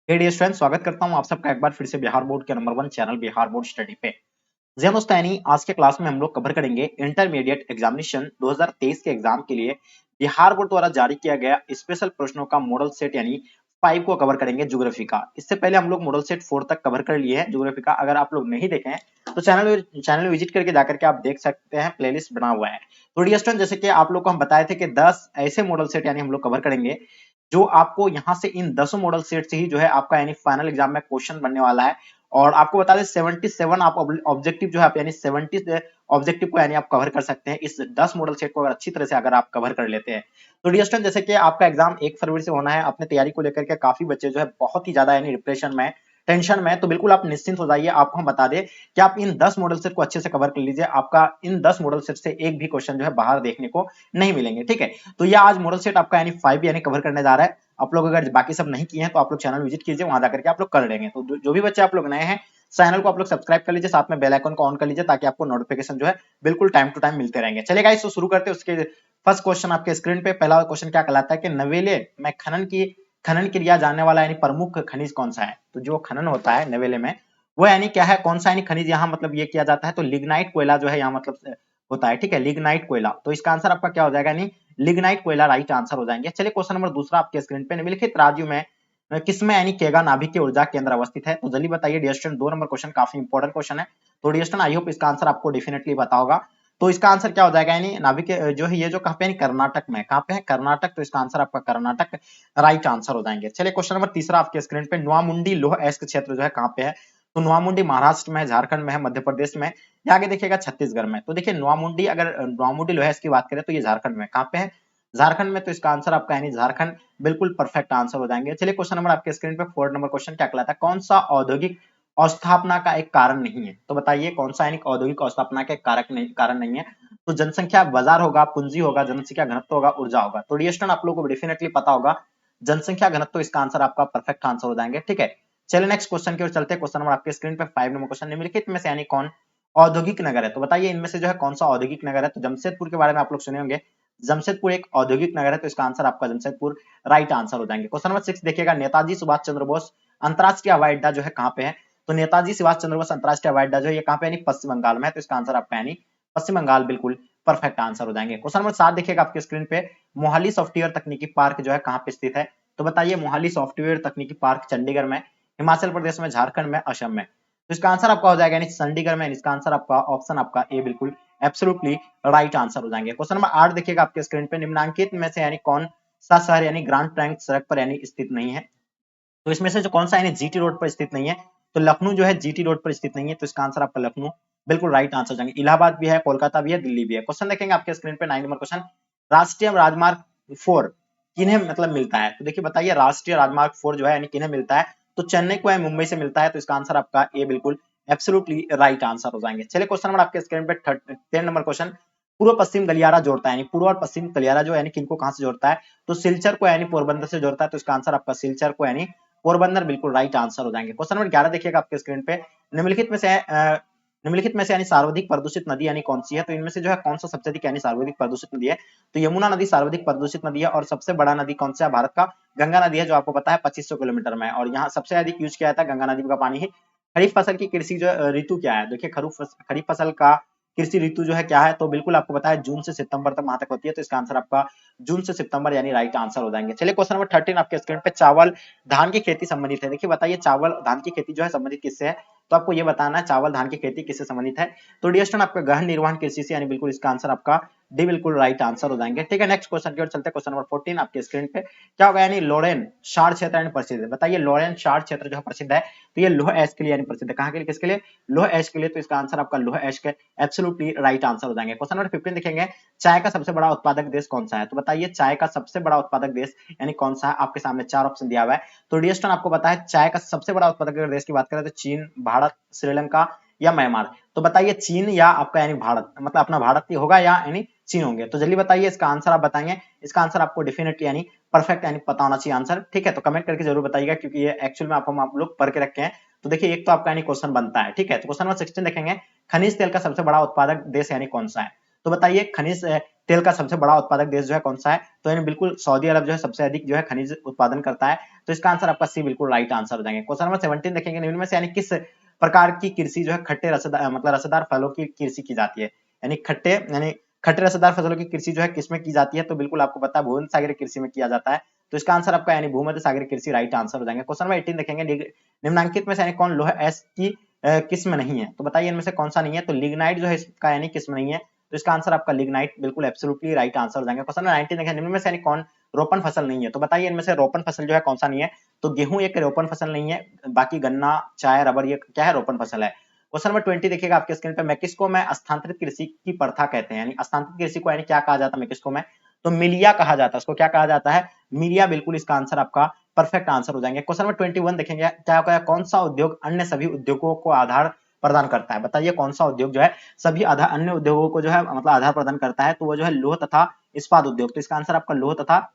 Dear student, स्वागत करता हूं आप सबका एक बार फिर से बिहार बोर्ड के number 1 channel Bihar board study पे। जी हाँ दोस्तों, यानी आज के क्लास में हम लोग कवर करेंगे इंटरमीडिएट एग्जामिनेशन 2023 के एग्जाम के लिए बिहार बोर्ड द्वारा जारी किया गया स्पेशल प्रश्नों का मॉडल सेट यानी 5 को कवर करेंगे ज्योग्राफी का। इससे पहले हम लोग मॉडल सेट 4 तक कवर कर लिए हैं ज्योग्राफी का। अगर आप लोग नहीं देखे हैं तो चैनल विजिट करके जाकर के आप देख सकते हैं, प्लेलिस्ट बना हुआ है। तो डियर स्टूडेंट, जैसे कि आप लोग को हम बताए थे कि 10 ऐसे मॉडल सेट यानी हम लोग कवर करेंगे जो आपको यहाँ से इन 10 मॉडल सेट से ही जो है आपका यानी फाइनल एग्जाम में क्वेश्चन बनने वाला है। और आपको बता दें 77 आप ऑब्जेक्टिव जो है आप यानी 70 ऑब्जेक्टिव को यानी आप कवर कर सकते हैं इस 10 मॉडल सेट को अगर अच्छी तरह से अगर आप कवर कर लेते हैं। तो डियर स्टूडेंट, जैसे कि आपका एग्जाम 1 फरवरी से होना है, अपने तैयारी को लेकर के काफी बच्चे जो है बहुत ही ज्यादा यानी डिप्रेशन में, टेंशन में, तो बिल्कुल आप निश्चिंत हो जाइए। आपको हम बता दें कि आप इन 10 मॉडल सेट को अच्छे से कवर कर लीजिए। आपका इन 10 मॉडल सेट से एक भी क्वेश्चन जो है बाहर देखने को नहीं मिलेंगे, ठीक है। तो ये आज मॉडल सेट आपका यानी 5 यानी कवर करने जा रहा है। आप लोग अगर बाकी सब नहीं किए हैं तो आप लोग चैनल विजिट कीजिए, वहां जाकर के आप लोग कर लेंगे। तो जो भी बच्चे आप लोग नए हैं, चैनल को आप लोग सब्सक्राइब कर लीजिए, साथ में बेल आइकन को ऑन कर लीजिए ताकि आपको नोटिफिकेशन जो है बिल्कुल टाइम टू टाइम मिलते रहेंगे। चलिए गाइस, तो शुरू करते हैं। उसके फर्स्ट क्वेश्चन आपके स्क्रीन पे पहला क्वेश्चन क्या कहलाता है कि नवेले में खनन क्रिया जानने वाला यानी प्रमुख खनिज कौन सा है। तो जो खनन होता है नवेले में वो यानी क्या है, कौन सा यानी खनिज यहाँ मतलब ये किया जाता है, तो लिग्नाइट कोयला जो है यहाँ मतलब होता है, ठीक है, लिग्नाइट कोयला। तो इसका आंसर आपका क्या हो जाएगा, यानी लिग्नाइट कोयला राइट आंसर हो जाएंगे। चलिए क्वेश्चन नंबर दूसरा आपके स्क्रीन पे, निम्नलिखित राज्यों में किसमें यानी केगा नाभिक के ऊर्जा केंद्र अवस्थित है। तो जल्दी बताइए डियर स्टूडेंट, 2 नंबर क्वेश्चन काफी इंपॉर्टेंट क्वेश्चन है। तो डियर स्टूडेंट, आई होप इसका आंसर आपको डेफिनेटली पता होगा। तो इसका आंसर क्या हो जाएगा, यानी नाभिक जो है ये जो कहाँ पे यानी कर्नाटक में, कहाँ पे है, कर्नाटक। तो इसका आंसर आपका कर्नाटक राइट आंसर हो जाएंगे। चलिए क्वेश्चन नंबर तीसरा आपके स्क्रीन पे, नोआमुंडी लौह अयस्क क्षेत्र जो है कहाँ पे है। तो नोआमुंडी महाराष्ट्र में है, झारखंड में है, मध्य प्रदेश में, या आगे देखिएगा छत्तीसगढ़ में। तो देखिए नोआमुंडी, अगर नोआमुंडी लोह अयस्क की बात करें तो ये झारखंड में, कहाँ पे है, झारखंड में। तो इसका आंसर आपका यानी झारखंड बिल्कुल परफेक्ट आंसर हो जाएंगे। चलिए क्वेश्चन नंबर आपके स्क्रीन पे 4 नंबर क्वेश्चन क्या कहलाता है, कौन सा औद्योगिक अस्थापना का एक कारण नहीं है। तो बताइए कौन सा यानी औद्योगिक अस्थापना का एक कारण नहीं है। तो जनसंख्या, बाजार होगा, पूंजी होगा, जनसंख्या घनत्व होगा, ऊर्जा होगा। तो डियर स्टूडेंट, आप लोगों को डेफिनेटली पता होगा जनसंख्या घनत्व, तो इसका आंसर आपका परफेक्ट आंसर हो जाएंगे, ठीक है। चलिए नेक्स्ट क्वेश्चन की ओर चलते हैं। क्वेश्चन नंबर आपके स्क्रीन पे 5 नंबर क्वेश्चन, निम्नलिखित में से यानी कौन औद्योगिक नगर है। तो बताइए इनमें से जो है कौन सा औद्योगिक नगर है। तो जमशेदपुर के बारे में आप लोग सुने होंगे, जमशेदपुर एक औद्योगिक नगर है। तो इसका आंसर आपका जमशेदपुर राइट आंसर हो जाएंगे। क्वेश्चन नंबर 6 देखिएगा, नेताजी सुभाष चंद्र बोस अंतरराष्ट्रीय हवाई अड्डा जो है कहाँ पे है। तो नेताजी सुभाष चंद्र बोस अंतरराष्ट्रीय हवाई अड्डा जो है ये कहाँ पे यानी पश्चिम बंगाल में है। तो इसका आंसर आपका यानी पश्चिम बंगाल बिल्कुल परफेक्ट आंसर हो जाएंगे। क्वेश्चन नंबर 7 देखिएगा आपके स्क्रीन पे, मोहाली सॉफ्टवेयर तकनीकी पार्क जो है कहाँ पे स्थित है। तो बताइए मोहाली सॉफ्टवेयर तकनीकी पार्क चंडीगढ़ में, हिमाचल प्रदेश में, झारखंड में, असम में। तो इसका आंसर आपका हो जाएगा यानी चंडीगढ़ में। इसका आंसर आपका ऑप्शन आपका ए बिल्कुल एब्सोल्युटली राइट आंसर हो जाएंगे। क्वेश्चन नंबर 8 देखिएगा आपके स्क्रीन पे, निम्नांकित में से यानी कौन सा शहर यानी ग्रांड ट्रंक सड़क पर यानी स्थित नहीं है। तो इसमें से जो कौन सा यानी जीटी रोड पर स्थित नहीं है। तो लखनऊ जो है जीटी रोड पर स्थित नहीं है। तो इसका आंसर आपका लखनऊ बिल्कुल राइट आंसर हो जाएंगे। इलाहाबाद भी है, कोलकाता भी है, दिल्ली भी है। क्वेश्चन देखेंगे आपके स्क्रीन पे 9 नंबर क्वेश्चन, राष्ट्रीय राजमार्ग 4 किन्हें मतलब मिलता है। तो देखिए बताइए राष्ट्रीय राजमार्ग 4 जो है यानी किन्हें मिलता है। तो चेन्नई को है, मुंबई से मिलता है। तो इसका आंसर आपका ए बिल्कुल एब्सोल्युटली राइट आंसर हो जाएंगे। चलिए क्वेश्चन नंबर आपके स्क्रीन पे 10 नंबर क्वेश्चन, पूर्व पश्चिम गलियारा जोड़ता है, यानी पूर्व और पश्चिम गलियारा जो यानी किनको कहां से जोड़ता है। तो सिलचर को यानी पोरबंदर से जोड़ता है। तो इसका आंसर आपका सिलचर को यानी पोरबंदर बिल्कुल राइट आंसर हो जाएंगे। क्वेश्चन नंबर 11 देखिएगा आपके स्क्रीन पे, निम्नलिखित में से यानी सर्वाधिक प्रदूषित नदी यानी कौन सी है। तो इनमें से जो है कौन सा सबसे अधिक यानी सर्वाधिक प्रदूषित नदी है। तो यमुना नदी सर्वाधिक प्रदूषित नदी है। और सबसे बड़ा नदी कौन सा है भारत का, गंगा नदी है, जो आपको पता है 2500 किलोमीटर में। और यहाँ सबसे अधिक यूज किया जाता है गंगा नदी का पानी ही। खरीफ फसल की कृषि जो ऋतु क्या है, देखिए खरीफ फसल का कृषि ऋतु जो है क्या है। तो बिल्कुल आपको बताया जून से सितंबर तक वहां तक होती है। तो इसका आंसर आपका जून से सितंबर यानी राइट आंसर हो जाएंगे। चलिए क्वेश्चन नंबर 13 आपके स्क्रीन पे, चावल धान की खेती संबंधित है। देखिए बताइए चावल धान की खेती जो है संबंधित किससे है। तो आपको ये बताना है चावल धान की खेती किससे संबंधित है। तो डियर स्टूडेंट, आपका गहन निर्वहन कृषि से, यानी बिल्कुल इसका आंसर आपका डी बिल्कुल राइट आंसर हो जाएंगे, ठीक है। नेक्स्ट क्वेश्चन की ओर चलते हैं। क्वेश्चन नंबर 14 आपके स्क्रीन पे क्या होगा, यानी लोरेन शार क्षेत्र यानी प्रसिद्ध है। बताइए लोरेन शार क्षेत्र जो है प्रसिद्ध है। तो ये लोह एश के लिए यानी प्रसिद्ध है। कहाँ के लिए, किसके लिए, लोह एश के लिए। तो इसका आंसर आपका लोह एश के एब्सोल्युटली राइट आंसर हो जाएंगे। क्वेश्चन नंबर 15 देखेंगे, चाय का सबसे बड़ा उत्पादक देश कौन सा है। तो बताइए चाय का सबसे बड़ा उत्पादक देश यानी कौन सा है। आपके सामने 4 ऑप्शन दिया हुआ है। तो डियर स्टूडेंट, आपको पता है चाय का सबसे बड़ा उत्पादक देश की बात करें तो चीन, भारत, श्रीलंका या म्यांमार। तो बताइए चीन या आपका यानी भारत, मतलब अपना भारत ही होगा या यानी चीन होंगे। तो जल्दी बताइए इसका आंसर आप बताएंगे। इसका आंसर आपको डेफिनेटली यानी परफेक्ट यानी पता होना चाहिए आंसर, ठीक है। तो कमेंट करके जरूर बताइएगा, क्योंकि ये एक्चुअल में आप लोग पढ़ के रखे हैं। तो देखिए एक तो आपका यानी क्वेश्चन बनता है, ठीक है। तो क्वेश्चन नंबर 16 देखेंगे, खनिज तेल का सबसे बड़ा उत्पादक देश यानी कौन सा है। तो बताइए खनिज तेल का सबसे बड़ा उत्पादक देश जो है कौन सा है? तो यानी बिल्कुल सऊदी अरब जो है सबसे अधिक जो है खनिज उत्पादन करता है। तो इसका आंसर आपका सी बिल्कुल राइट आंसर हो जाएंगे। क्वेश्चन नंबर 17 देखेंगे, निम्न में से यानी किस प्रकार की कृषि जो है खट्टे रसदार मतलब रसदार फलों की कृषि की जाती है? यानी खट्टे रसदार फसलों की कृषि जो है किसमें की जाती है? तो बिल्कुल आपको पता है भूमध्य सागरीय कृषि में किया जाता है। तो इसका आंसर आपका यानी भूमध्य सागरीय कृषि राइट आंसर हो जाएंगे। क्वेश्चन नंबर 18 देखेंगे, निम्नलिखित में से यानी कौन लौह एस की किस्म नहीं है? तो बताइए इनमें से कौन सा नहीं है? तो लिग्नाइट जो है इसका यानी किस्म नहीं है। तो इसका आंसर आपका लिग्नाइट बिल्कुल एब्सोल्युटली राइट आंसर हो जाएंगे। क्वेश्चन नंबर 19 देखें, निम्न में से यानी कौन रोपण फसल नहीं है? तो बताइए इनमें से रोपण फसल जो है कौन सा नहीं है? तो गेहूं एक रोपण फसल नहीं है, बाकी गन्ना, चाय, रबर ये क्या है? रोपण फसल है। क्वेश्चन नंबर 20 देखिएगा आपके स्क्रीन पे, मैक्सिको में स्थानांतरित कृषि की प्रथा कहते हैं, यानी स्थानांतरित कृषि को यानी क्या कहा जाता है मैक्सिको में? तो मिलिया कहा जाता है। उसको क्या कहा जाता है? मिलिया बिल्कुल इसका आंसर आपका परफेक्ट आंसर हो जाएंगे। क्वेश्चन नंबर 21 देखेंगे, क्या होगा? कौन सा उद्योग अन्य सभी उद्योगों को आधार प्रदान करता है? बताइए कौन सा उद्योग जो है सभी आधार अन्य उद्योगों को जो है मतलब आधार प्रदान करता है? तो वो जो है लौह तथा इस्पात उद्योग। तो इसका आंसर आपका लौह तथा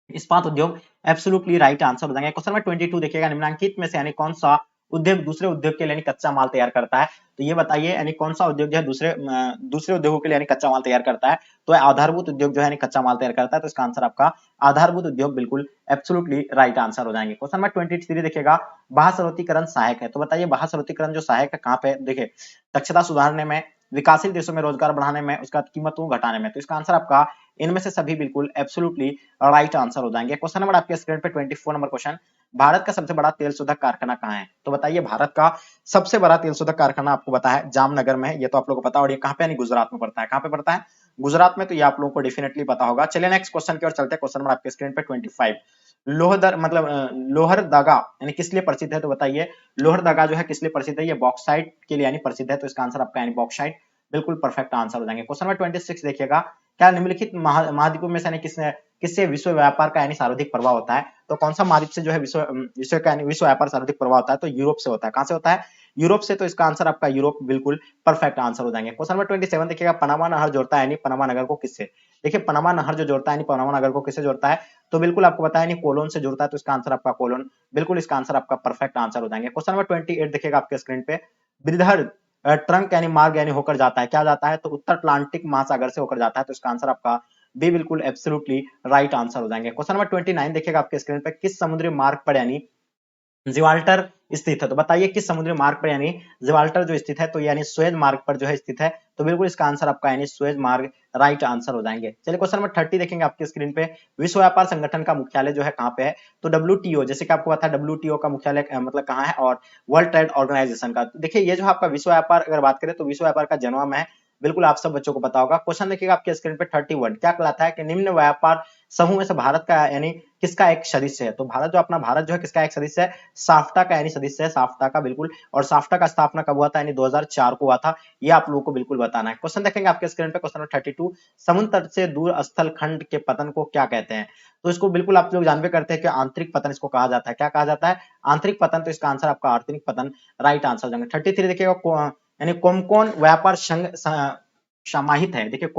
इस्पात उद्योग एब्सोल्युटली राइट आंसर हो जाएंगे। क्वेश्चन नंबर 22 देखिएगा, निम्नलिखित में से यानी कौन सा उद्योग दूसरे उद्योग के लिए यानी कच्चा माल तैयार करता है? तो ये बताइए यानी कौन सा उद्योग जो है दूसरे उद्योगों के लिए यानी कच्चा माल तैयार करता है? तो आधारभूत उद्योग जो है यानी कच्चा माल तैयार करता है। तो इसका आंसर आपका आधारभूत उद्योग बिल्कुल एब्सोल्युटली राइट आंसर हो जाएंगे। क्वेश्चन नंबर 23 देखिएगा, बाह्य सर्वोत्तीकरण सहायक है। तो बताइए बाह्य सर्वोत्तीकरण जो सहायक है कहाँ पे? देखिए दक्षता सुधारने में, विकासशील देशों में रोजगार बढ़ाने में, उसका कीमतों घटाने में। तो इसका आंसर आपका इनमें से सभी बिल्कुल एब्सोल्युटली राइट आंसर हो जाएंगे। क्वेश्चन नंबर आपके स्क्रीन पे 24 नंबर क्वेश्चन, भारत का सबसे बड़ा तेल शोधक कारखाना कहाँ है? तो बताइए भारत का सबसे बड़ा तेल शोधक कारखाना आपको पता है जामनगर में है, ये तो आप लोगों को पता है। और ये कहाँ पे? गुजरात में पड़ता है। कहाँ पे पड़ता है? गुजरात में। तो ये आप लोगों को डेफिनेटली पता होगा। चलिए नेक्स्ट क्वेश्चन की ओर चलते हैं। क्वेश्चन नंबर आपके स्क्रीन पे 25, लोहदर मतलब लोहरदगा यानी किस लिए प्रसिद्ध है? तो बताइए लोहरदगा जो है किस लिए प्रसिद्ध है? ये बॉक्साइट के लिए यानी प्रसिद्ध है। तो इसका आंसर आपका यानी बॉक्साइट बिल्कुल परफेक्ट आंसर हो जाएंगे। क्वेश्चन नंबर 26 देखिएगा, क्या निम्नलिखित महाद्वीपों में से किससे विश्व व्यापार का यानी सर्वाधिक प्रभाव होता है? तो कौन सा महाद्वीप से जो है विश्व का यानी विश्व व्यापार सर्वाधिक प्रभाव होता है? तो यूरोप से होता है। कहां से होता है? यूरोप से। तो इसका आंसर आपका यूरोप बिल्कुल परफेक्ट आंसर हो जाएंगे। क्वेश्चन नंबर 27 देखिएगा, पनामा नहर जोड़ता है यानी पनामा नगर को किससे? देखिए पनामा नहर जो जोड़ता है यानी पनामा नगर को किससे जोड़ता है? तो बिल्कुल आपको पता है यानी कोलोन से जुड़ता है। तो इसका आंसर आपका कोलोन बिल्कुल इसका आंसर आपका परफेक्ट आंसर हो जाएंगे। क्वेश्चन नंबर 28 देखिएगा आपके स्क्रीन पे, बृहद ट्रंक यानी मार्ग यानी होकर जाता है, क्या जाता है? तो उत्तर अटलांटिक महासागर से होकर जाता है। तो इसका आंसर आपका बी बिल्कुल एब्सोल्युटली राइट आंसर हो जाएंगे। क्वेश्चन नंबर 29 देखिएगा आपके स्क्रीन पे, किस समुद्री मार्ग पर यानी जिब्राल्टर स्थित है? तो बताइए किस समुद्री मार्ग पर यानी जिब्राल्टर जो स्थित है? तो यानी सुएज मार्ग पर जो है स्थित है। तो बिल्कुल इसका आंसर आपका यानी सुएज मार्ग राइट आंसर हो जाएंगे। चलिए क्वेश्चन नंबर 30 देखेंगे आपके स्क्रीन पे, विश्व व्यापार संगठन का मुख्यालय जो है कहाँ पे है? तो डब्ल्यूटीओ, जैसे कि आपको पता है डब्ल्यूटीओ का मुख्यालय मतलब कहाँ है? और वर्ल्ड ट्रेड ऑर्गेनाइजेशन का। तो देखिए ये जो आपका विश्व व्यापार अगर बात करें तो विश्व व्यापार का जेनेवा में है। बिल्कुल आप सब बच्चों को पता होगा। क्वेश्चन देखिएगा आपके स्क्रीन पे 31, क्या कहलाता है कि निम्न व्यापार समूह में से भारत का यानी किसका एक सदस्य है? तो भारत जो है किसका एक सदस्य है? साफ्टा का यानी सदस्य है, साफ्टा का बिल्कुल। और साफ्टा का स्थापना कब हुआ था? यानी 2004 को हुआ था। ये आप लोगों को बिल्कुल बताना है। क्वेश्चन देखेंगे आपके स्क्रीन पे, क्वेश्चन नंबर 32, समुद्र तट से दूर स्थल खंड के पतन को क्या कहते हैं? तो इसको बिल्कुल आप लोग जानते करते हैं कि आंतरिक पतन इसको कहा जाता है। क्या कहा जाता है? आंतरिक पतन। तो इसका आंसर आपका आंतरिक पतन राइट आंसर हो जाएंगे। 33 देखिएगा, यानी कौन कौन व्यापार संघ समाहित है? देखिए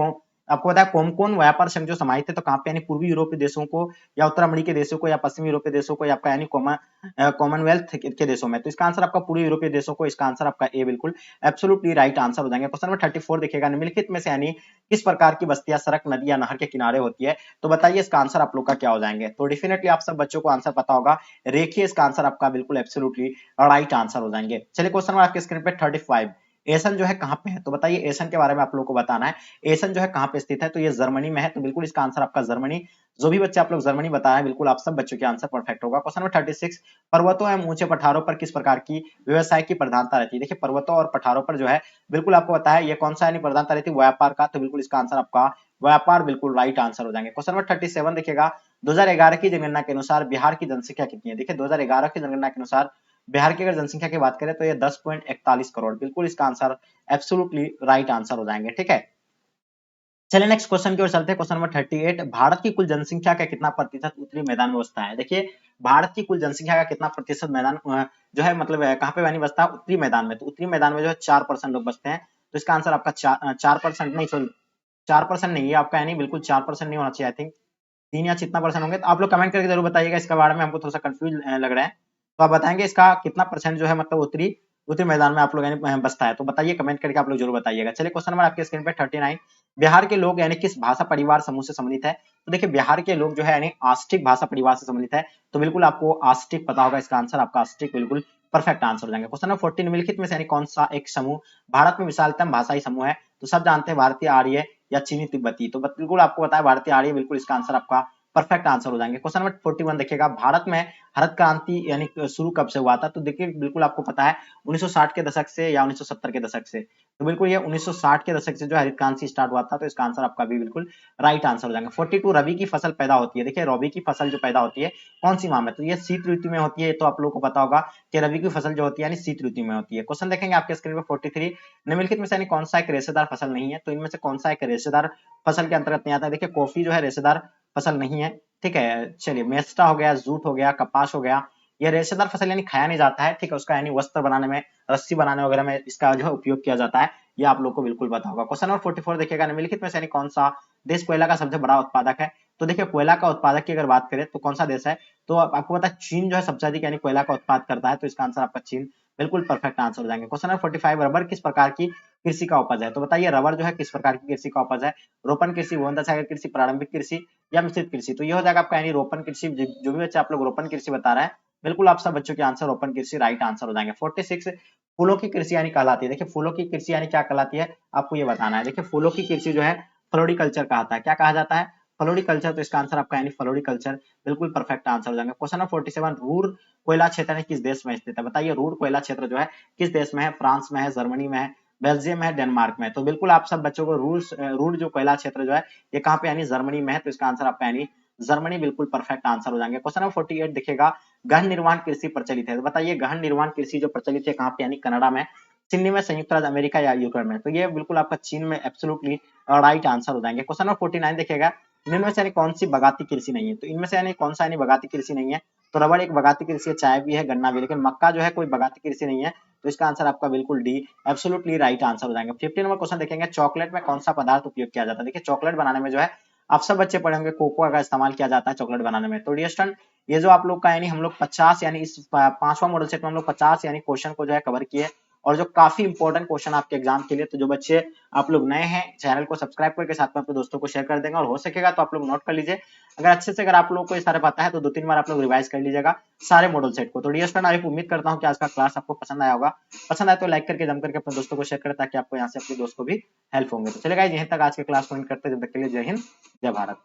आपको पता है कौन कौन व्यापार संघ जो समाहित है? तो कहाँ पे? यानी पूर्वी यूरोपीय देशों को, या उत्तर अमेरिकी देशों को, या पश्चिमी यूरोपीय देशों को, या आपका यानी कॉमनवेल्थ के देशों में। तो इसका आंसर आपका पूर्वी यूरोपीय देशों को, इसका आंसर आपका ए बिल्कुल एब्सोल्युटली राइट आंसर हो जाएंगे। क्वेश्चन नंबर 34 देखिएगा, निम्नलिखित में से यानी किस प्रकार की बस्तियां सड़क, नदी या नहर के किनारे होती है? तो बताइए इसका आंसर आप लोग का क्या हो जाएंगे? तो डेफिनेटली आप सब बच्चों को आंसर पता होगा, रेखीय इसका आंसर आपका बिल्कुल एब्सोल्युटली राइट आंसर हो जाएंगे। चलिए क्वेश्चन नंबर आपके स्क्रीन पे 35, एसन जो है कहाँ पे है? तो बताइए एसन के बारे में आप लोगों को बताना है। एसन जो है कहाँ पे स्थित है? तो ये जर्मनी में है। तो बिल्कुल इसका आंसर आपका जर्मनी। जो भी बच्चे आप लोग जर्मनी बताया है बिल्कुल आप सब बच्चों के आंसर परफेक्ट होगा। क्वेश्चन नंबर 36, पर्वतों एवं ऊंचे पठारों पर किस प्रकार की व्यवसाय की प्रधानता रहती है? देखिए पर्वतों और पठारों पर जो है बिल्कुल आपको पता है ये कौन सा यानी प्रधानता रहती है? व्यापार का। तो बिल्कुल इसका आंसर आपका व्यापार बिल्कुल राइट आंसर हो जाएंगे। क्वेश्चन नंबर 37 देखिएगा, 2011 की जनगणना के अनुसार बिहार की जनसंख्या कितनी है? देखिए 2011 की जनगणना के अनुसार बिहार की अगर जनसंख्या की बात करें तो ये 10.41 करोड़, बिल्कुल इसका आंसर एब्सोल्युटली राइट आंसर हो जाएंगे। ठीक है, चलिए नेक्स्ट क्वेश्चन की ओर चलते हैं। क्वेश्चन नंबर 38, भारत की कुल जनसंख्या का कितना प्रतिशत उत्तरी मैदान में बसता है? देखिए भारत की कुल जनसंख्या का कितना प्रतिशत मैदान जो है मतलब कहाँ पे यानी बसता है? उत्तरी मैदान में। तो उत्तरी मैदान में जो है 4% लोग बसते हैं। तो इसका आंसर आपका 4% नहीं, सॉरी 4% नहीं है आपका, यानी बिल्कुल 4% नहीं होना चाहिए। आई थिंक 3 या कितना परसेंट होंगे? तो आप लोग कमेंट करके जरूर बताइएगा, इसके बारे में हमको थोड़ा सा कंफ्यूज लग रहा है। तो आप बताएंगे इसका कितना परसेंट जो है मतलब उत्तरी उत्तरी मैदान में आप लोग यानी बसता है? तो बताइए, कमेंट करके आप लोग जरूर बताइएगा। चलिए क्वेश्चन नंबर आपके स्क्रीन पे 39, बिहार के लोग यानी किस भाषा परिवार समूह से संबंधित है? तो देखिए बिहार के लोग जो है यानी आस्टिक भाषा परिवार से संबंधित है, तो बिल्कुल आपको आस्टिक पता होगा, इसका आंसर आपका आस्टिक बिल्कुल परफेक्ट आंसर हो जाएंगे। क्वेश्चन नंबर 14, निम्नलिखित में से यानी कौन सा एक समूह भारत में विशालतम भाषाई समूह है? तो सब जानते हैं भारतीय आर्य या चीनी तिब्बती, तो बिल्कुल आपको बताया भारतीय आर्य, बिल्कुल इसका आंसर आपका परफेक्ट आंसर हो जाएंगे। क्वेश्चन नंबर 41 देखिएगा, भारत में हरित क्रांति यानी शुरू कब से हुआ था? तो देखिए बिल्कुल आपको पता है 1960 के दशक से या 1970 के दशक से, तो बिल्कुल ये 1960 के दशक से जो हरित क्रांति स्टार्ट हुआ था, तो इसका आंसर आपका भी बिल्कुल राइट आंसर हो जाएगा। 42, रबी की फसल पैदा होती है। देखिए रबी की फसल जो पैदा होती है कौन सी माह में? तो ये शीत ऋतु में होती है, तो आप लोगों को पता होगा कि रबी की फसल जो होती है यानी शीत ऋतु में होती है। क्वेश्चन देखेंगे आपके स्क्रीन पर 43, निम्नलिखित में से यानी कौन सा एक रेशेदार फसल नहीं है? तो इनमें से कौन सा एक रेशेदार फसल के अंतर्गत नहीं आता है? देखिए कॉफी जो है रेशेदार फसल नहीं है, ठीक है। चलिए मेस्टा हो गया, जूट हो गया, कपास हो गया, ये रेशेदार फसल यानी खाया नहीं जाता है, ठीक है, उसका यानी वस्त्र बनाने में, रस्सी बनाने वगैरह में इसका जो है उपयोग किया जाता है, ये आप लोग को बिल्कुल पता होगा। क्वेश्चन नंबर 44 देखिएगा, निम्नलिखित में से यानी कौन सा देश कोयला का सबसे बड़ा उत्पादक है? तो देखिए कोयला का उत्पादक की अगर बात करें तो कौन सा देश है? तो आपको पता है चीन जो है सबसे अधिक यानी कोयला का उत्पाद करता है, तो इसका आंसर आपका चीन बिल्कुल परफेक्ट आंसर हो जाएंगे। क्वेश्चन नंबर 45, रबर किस प्रकार की कृषि का उपज है? तो बताइए रबर जो है किस प्रकार की कृषि का उपज है? रोपण कृषि, भूमध्य सागर कृषि, प्रारंभिक कृषि या मिश्रित कृषि? तो ये हो जाएगा आपका यानी रोपण कृषि। जो भी बच्चे आप लोग रोपण कृषि बता रहे हैं, बिल्कुल आप सब बच्चों के आंसर ओपन कृषि राइट आंसर हो जाएंगे। 46, फूलों की कृषि यानी कहलाती है। देखिए फूलों की कृषि यानी क्या कहलाती है, आपको ये बताना है। देखिए फूलों की कृषि जो है फ्लोरिकल्चर कहता है। क्या कहा जाता है? फ्लोरिकल्चर, तो इसका आंसर आपका यानी फ्लोरिकल्चर बिल्कुल परफेक्ट आंसर हो जाएंगे। क्वेश्चन नंबर 47, रूर कोयला क्षेत्र यानी किस देश में स्थित है? बताइए रूर कोयला क्षेत्र जो है किस देश में है? फ्रांस में है, जर्मनी में है, बेल्जियम में है, डेनमार्क में है? तो बिल्कुल आप सब बच्चों को रूर जो कोयला क्षेत्र जो है ये कहाँ पे यानी जर्मनी में है, तो इसका आंसर आपका यानी जर्मनी बिल्कुल परफेक्ट आंसर हो जाएंगे। क्वेश्चन नंबर 48 देखिएगा, गहन निर्माण कृषि प्रचलित है, तो बताइए गहन निर्माण कृषि जो प्रचलित है कहाँ पे यानी कनाडा में, चीन में, संयुक्त राज्य अमेरिका या यूक्रेन में? तो ये बिल्कुल आपका चीन में एब्सोल्युटली राइट आंसर हो जाएंगे। क्वेश्चन नंबर 49 देखिएगा, इनमें से यानी कौन सी बगाती कृषि नहीं है? तो इनमें से यानी कौन सा यानी बगाती कृषि नहीं है? तो रबड़ एक बगाती कृषि है, चाय भी है, गन्ना भी, लेकिन मक्का जो है कोई बगाती कृषि नहीं है, तो इसका आंसर आपका बिल्कुल डी एब्सोल्युटली राइट आंसर हो जाएंगे। 50 नंबर क्वेश्चन देखेंगे, चॉकलेट में कौन सा पदार्थ उपयोग किया जाता है? देखिए चॉकलेट बनाने में जो है आप सब बच्चे पढ़े होंगे कोकोआ का इस्तेमाल किया जाता है चॉकलेट बनाने में। तो डियर स्टूडेंट, ये जो आप लोग का यानी हम लोग 50 यानी इस पांचवा मॉडल सेट में हम लोग 50 यानी क्वेश्चन को जो है कवर किए, और जो काफी इंपॉर्टेंट क्वेश्चन आपके एग्जाम के लिए, तो जो बच्चे आप लोग नए हैं चैनल को सब्सक्राइब करके साथ में अपने दोस्तों को शेयर कर देंगे, और हो सकेगा तो आप लोग नोट कर लीजिए। अगर अच्छे से अगर आप लोग को ये सारे पता है तो 2-3 बार आप लोग रिवाइज कर लीजिएगा सारे मॉडल सेट को। तो डियर स्टूडेंट, आई उम्मीद करता हूँ कि आज का क्लास आपको पसंद आया होगा। पसंद आए तो लाइक करके जम करके अपने दोस्तों को शेयर करें, ताकि आपको यहाँ से अपने दोस्त को भी हेल्प होंगे। तो चलेगा यहीं तक आज के क्लास को एंड करते हैं, जब तक के लिए जय हिंद, जय भारत।